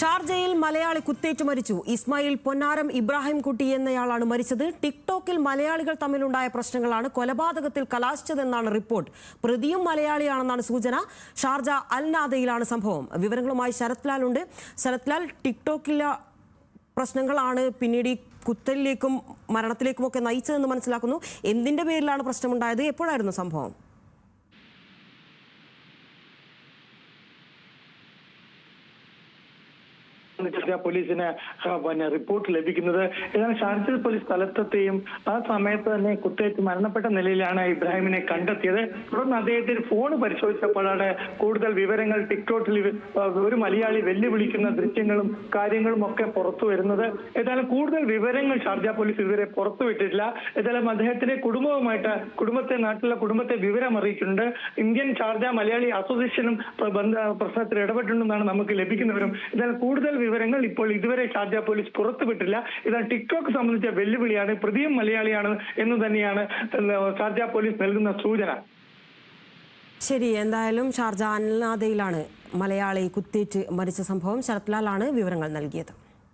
ഷാർജയിൽ മലയാളി കുത്തേറ്റ് മരിച്ചു. ഇസ്മായിൽ പൊന്നാരം ഇബ്രാഹിം കുട്ടി എന്നയാളാണ് മരിച്ചത്. ടിക്ടോക്കിൽ മലയാളികൾ തമ്മിലുണ്ടായ പ്രശ്നങ്ങളാണ് കൊലപാതകത്തിൽ കലാശിച്ചതെന്നാണ് റിപ്പോർട്ട്. പ്രതിയും മലയാളിയാണെന്നാണ് സൂചന. ഷാർജ അൽനാദയിലാണ് സംഭവം. വിവരങ്ങളുമായി ശരത് ലാൽ ഉണ്ട്. ശരത് ലാൽ, ടിക്ടോക്കിലെ പ്രശ്നങ്ങളാണ് പിന്നീട് ഈ കുത്തലിലേക്കും മരണത്തിലേക്കുമൊക്കെ നയിച്ചതെന്ന് മനസ്സിലാക്കുന്നു. എന്തിന്റെ പേരിലാണ് പ്രശ്നമുണ്ടായത്? എപ്പോഴായിരുന്നു സംഭവം? പോലീസിന് റിപ്പോർട്ട് ലഭിക്കുന്നത് ഏതാണ്ട് ഷാർജ പോലീസ് സ്ഥലത്തെയും ആ സമയത്ത് തന്നെ കുത്തേറ്റ് മരണപ്പെട്ട നിലയിലാണ് ഇബ്രാഹിമിനെ കണ്ടെത്തിയത്. തുടർന്ന് അദ്ദേഹത്തിന് ഫോൺ പരിശോധിച്ചപ്പോഴാണ് കൂടുതൽ വിവരങ്ങൾ ടിക്ടോക്കിൽ ഒരു മലയാളി വെല്ലുവിളിക്കുന്ന ദൃശ്യങ്ങളും കാര്യങ്ങളും ഒക്കെ പുറത്തു വരുന്നത്. ഏതായാലും കൂടുതൽ വിവരങ്ങൾ ഷാർജ പോലീസ് ഇതുവരെ പുറത്തുവിട്ടിട്ടില്ല. ഏതായാലും അദ്ദേഹത്തിന്റെ നാട്ടിലെ കുടുംബത്തെ വിവരം അറിയിച്ചിട്ടുണ്ട്. ഇന്ത്യൻ ഷാർജ മലയാളി അസോസിയേഷനും പ്രശ്നത്തിൽ ഇടപെട്ടിട്ടുണ്ടെന്നാണ് നമുക്ക് ലഭിക്കുന്ന വിവരം. ഏതായാലും കൂടുതൽ വിവരങ്ങൾ ഇപ്പോൾ ഇതുവരെ ഷാർജ പോലീസ് പുറത്തുവിട്ടില്ല. ഇതാണ് ടിക്ടോക്ക് സംബന്ധിച്ച വെല്ലുവിളിയാണ്. പ്രതിയും മലയാളിയാണ് എന്ന് തന്നെയാണ് ഷാർജ പോലീസ് നൽകുന്ന സൂചന. ശരി, എന്തായാലും ഷാർജ അൽനാദയിലാണ് മലയാളി കുത്തേറ്റ് മരിച്ച സംഭവം. ശരത് ലാലാണ് വിവരങ്ങൾ നൽകിയത്.